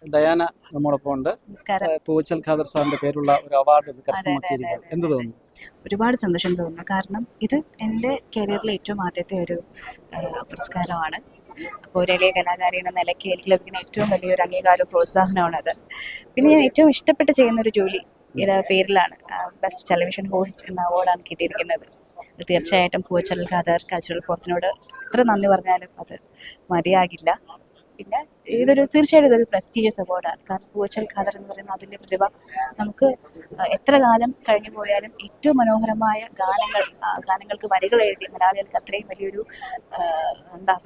Diana നമ്മോടൊപ്പം ഉണ്ട്. നമസ്കാരം. പൂവച്ചൽ ഖാദർ സാറിന്റെ പേരുള്ള ഒരു അവാർഡ് കരസ്ഥമാക്കിയിരിക്കുന്നത് എന്ത് തോന്നുന്നു? ഒരുപാട് സന്തോഷം തോന്നുന്നു. കാരണം ഇത് എൻ്റെ കരിയറിലെ ഏറ്റവും ആദ്യത്തെ ഒരു പുരസ്കാരമാണ്. അപ്പോൾ ഒരു എളിയ കലാകാരി എന്ന നിലയ്ക്ക് എനിക്ക് ലഭിക്കുന്ന ഏറ്റവും വലിയൊരു അംഗീകാരവും പ്രോത്സാഹനമാണത്. പിന്നെ ഞാൻ ഏറ്റവും ഇഷ്ടപ്പെട്ട് ചെയ്യുന്നൊരു ജോലി പേരിലാണ് ബെസ്റ്റ് ടെലിവിഷൻ ഹോസ്റ്റ് എന്ന അവാർഡാണ് കിട്ടിയിരിക്കുന്നത്. തീർച്ചയായിട്ടും പൂവച്ചൽ ഖാദർ കൾച്ചറൽ ഫോറത്തിനോട് എത്ര നന്ദി പറഞ്ഞാലും അത് മതിയാകില്ല. പിന്നെ തീർച്ചയായിട്ടും ഇതൊരു പ്രസ്റ്റീജിയസ് അവാർഡാണ്. കാരണം പൂവച്ചൽ ഖാദർ എന്ന് പറയുന്ന അതിൻ്റെ പ്രതിഭ നമുക്ക് എത്ര കാലം കഴിഞ്ഞു പോയാലും ഏറ്റവും മനോഹരമായ ഗാനങ്ങൾക്ക് വരികൾ എഴുതി മലയാളികൾക്ക് അത്രയും വലിയൊരു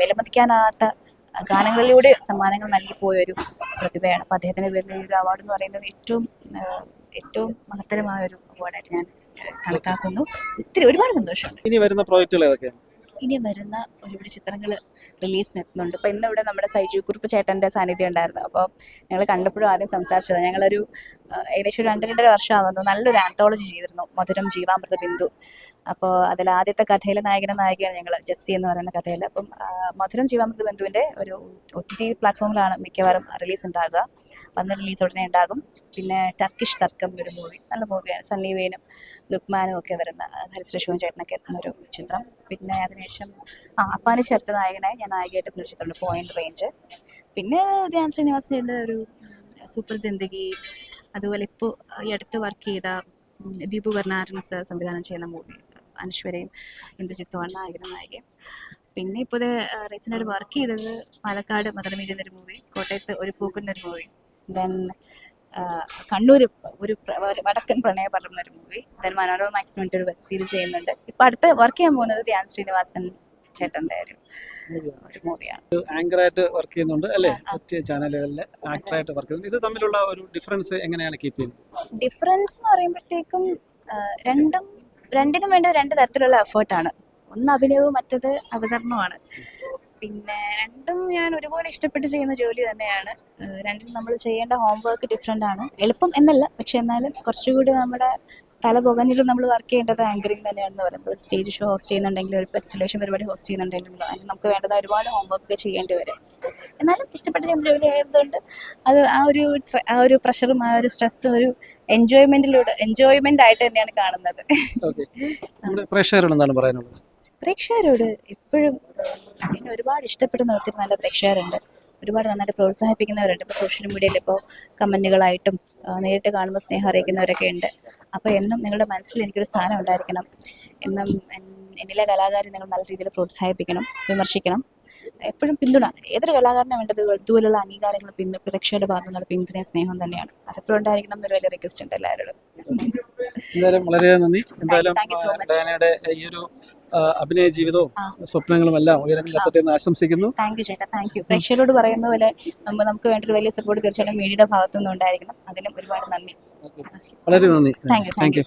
വിലമതിക്കാനാകാത്ത ഗാനങ്ങളിലൂടെ സമ്മാനങ്ങൾ നൽകിപ്പോയൊരു പ്രതിഭയാണ്. അപ്പോൾ അദ്ദേഹത്തിൻ്റെ പേരിൽ ഈ ഒരു അവാർഡ് എന്ന് പറയുന്നത് ഏറ്റവും മഹത്തരമായ ഒരു അവാർഡായിട്ട് ഞാൻ കണക്കാക്കുന്നു. ഒരുപാട് സന്തോഷമുണ്ട്. ഇനി വരുന്ന പ്രോജക്റ്റുകൾ ഏതൊക്കെയാണ്? ഇനി വരുന്ന ഒരുപാട് ചിത്രങ്ങൾ റിലീസിനെത്തുന്നുണ്ട്. അപ്പോൾ ഇന്നിവിടെ നമ്മുടെ സൈജു കുറുപ്പ് ചേട്ടൻ്റെ സാന്നിധ്യം ഉണ്ടായിരുന്നു. അപ്പോൾ ഞങ്ങൾ കണ്ടപ്പോഴും ആദ്യം സംസാരിച്ചത് ഞങ്ങളൊരു ഏകദേശം 2-2.5 വർഷമാകുന്നു നല്ലൊരു ആന്തോളജി ചെയ്തിരുന്നു, മധുരം ജീവാമൃത ബിന്ദു. അപ്പോൾ അതിൽ ആദ്യത്തെ കഥയിലെ നായകനായികയാണ് ഞങ്ങൾ, ജെസ്സി എന്ന് പറയുന്ന കഥയിൽ. അപ്പം മധുരം ജീവാമൃത ബിന്ദുവിൻ്റെ ഒരു OTT പ്ലാറ്റ്ഫോമിലാണ് മിക്കവാറും റിലീസ് ഉണ്ടാകുക. അന്ന് റിലീസ് ഉടനെ ഉണ്ടാകും. പിന്നെ ടർക്കിഷ് തർക്കം എന്നൊരു മൂവി, നല്ല മൂവിയാണ്. സണ്ണി വെയിനും ലുക്മാനും ഒക്കെ വരുന്ന, ഹരിശ്രീ ചേട്ടനൊക്കെ എത്തുന്നൊരു ചിത്രം. പിന്നെ അതിനുശേഷം അപ്പാനി ശരത്ത് നായകനായി ഞാൻ നായികയായിട്ട് എത്തുന്ന ചിത്രമുണ്ട്, പോയിന്റ് റേഞ്ച്. പിന്നെ ധ്യാൻ ശ്രീനിവാസിൻ്റെ ഒരു സൂപ്പർ ജിന്ദഗി, അതുപോലെ ഇപ്പോൾ ഈ അടുത്ത് വർക്ക് ചെയ്ത ദീപു കർണാരൻ സർ സംവിധാനം ചെയ്യുന്ന മൂവി അനശ്വരയും ഇന്ദ്രജിത്തുമാണ് നായകയും. പിന്നെ ഇപ്പോൾ റീസെൻ്റായിട്ട് വർക്ക് ചെയ്തത് പാലക്കാട് മദർമീരി എന്നൊരു മൂവി, കോട്ടയത്ത് ഒരു പൂക്കുന്നൊരു മൂവി, ദെൻ കണ്ണൂർ ഒരു വടക്കൻ പ്രണയപർവ്വം എന്നൊരു മൂവി, ദെൻ മനോരമ മാക്സിമം വേണ്ടി ഒരു വെബ് സീരീസ് ചെയ്യുന്നുണ്ട്. ഇപ്പോൾ അടുത്ത് വർക്ക് ചെയ്യാൻ പോകുന്നത് ധ്യാൻ ശ്രീനിവാസൻ ചേട്ടൻ്റെ ഒരു മൂവിയാണ്. ആങ്കറായിട്ട് വർക്ക് ചെയ്യുന്നുണ്ട് അല്ലേ? മറ്റ് ചാനലുകളിലെ ആക്ടറായിട്ട് വർക്ക് ചെയ്യുന്നുണ്ട്. ഇത് തമ്മിലുള്ള ഒരു ഡിഫറൻസ് എങ്ങനെയാണ് കീപ്പ് ചെയ്യുന്നത്? ഡിഫറൻസ് എന്ന് പറയുമ്പോഴത്തേക്കും രണ്ടിനും വേണ്ട 2 തരത്തിലുള്ള എഫേർട്ടാണ്. ഒന്ന് അഭിനയവും മറ്റത് അവതരണവുമാണ്. പിന്നെ രണ്ടും ഞാൻ ഒരുപോലെ ഇഷ്ടപ്പെട്ട് ചെയ്യുന്ന ജോലി തന്നെയാണ്. രണ്ടിനും നമ്മൾ ചെയ്യേണ്ട ഹോംവർക്ക് ഡിഫറെൻ്റ് ആണ്. എളുപ്പം എന്നല്ല, പക്ഷെ എന്നാലും കുറച്ചുകൂടി നമ്മുടെ തല പുകഞ്ഞിട്ട് നമ്മൾ വർക്ക് ചെയ്യേണ്ടത് ആങ്കറിങ് തന്നെയാണെന്ന് പറയുമ്പോൾ, ഒരു സ്റ്റേജ് ഷോ ഹോസ്റ്റ് ചെയ്യുന്നുണ്ടെങ്കിൽ, ഒരു ടെലിവിഷൻ പരിപാടി ഹോസ്റ്റ് ചെയ്യുന്നുണ്ടെങ്കിൽ അതിന് നമുക്ക് വേണ്ടത് ഒരുപാട് ഹോംവർക്ക് ചെയ്യേണ്ടി വരും. എന്നാലും ഇഷ്ടപ്പെട്ട് ചെയ്യുന്ന ജോലി ആയതുകൊണ്ട് അത് ആ ഒരു പ്രഷറും ആ ഒരു സ്ട്രെസ്സും ഒരു എൻജോയ്മെൻ്റ് ആയിട്ട് തന്നെയാണ് കാണുന്നത്. പ്രേക്ഷകരോട് എന്താണ് പറയാനുള്ളത്? പ്രേക്ഷകരോട് എപ്പോഴും എന്നെ ഒരുപാട് ഇഷ്ടപ്പെടുന്ന ഒത്തിരി നല്ല പ്രേക്ഷകരുണ്ട്. ഒരുപാട് നന്നായിട്ട് പ്രോത്സാഹിപ്പിക്കുന്നവരുണ്ട്. ഇപ്പോൾ സോഷ്യൽ മീഡിയയിൽ ഇപ്പോൾ കമൻറ്റുകളായിട്ടും നേരിട്ട് കാണുമ്പോൾ സ്നേഹം അറിയിക്കുന്നവരൊക്കെ ഉണ്ട്. അപ്പോൾ എന്നും നിങ്ങളുടെ മനസ്സിൽ എനിക്കൊരു സ്ഥാനം ഉണ്ടായിരിക്കണം. എന്നും എന്നിലെ കലാകാരൻ നിങ്ങൾ നല്ല രീതിയിൽ പ്രോത്സാഹിപ്പിക്കണം, വിമർശിക്കണം, എപ്പോഴും പിന്തുണ. ഏതൊരു കലാകാരനും വേണ്ടത് ഇതുപോലുള്ള അംഗീകാരങ്ങൾ പ്രേക്ഷകരുടെ ഭാഗത്തു നിന്നുള്ള പിന്തുണയും സ്നേഹം തന്നെയാണ്. അതെപ്പോഴും ഉണ്ടായിരിക്കണം എന്നൊരു വലിയ റിക്വസ്റ്റ് ഉണ്ട് എല്ലാവരോടും. എന്തായാലും വളരെ നന്ദി. എന്തായാലും ഡയാനയുടെ ഈ ഒരു അഭിനയ ജീവിതവും സ്വപ്നങ്ങളും എല്ലാം ഉയരങ്ങളിലെത്തട്ടെ എന്ന് ആശംസിക്കുന്നു. താങ്ക് യു ചേട്ടാ, താങ്ക് യു. പ്രേക്ഷകരോട് പറയുന്ന പോലെ നമുക്ക് വേണ്ടൊരു വലിയ സപ്പോർട്ട് തീർച്ചയായിട്ടും മീഡിയയുടെ ഭാഗത്തുനിന്ന് ഉണ്ടായിരിക്കണം. അതിനും ഒരുപാട് നന്ദി. വളരെ നന്ദി. Thank you.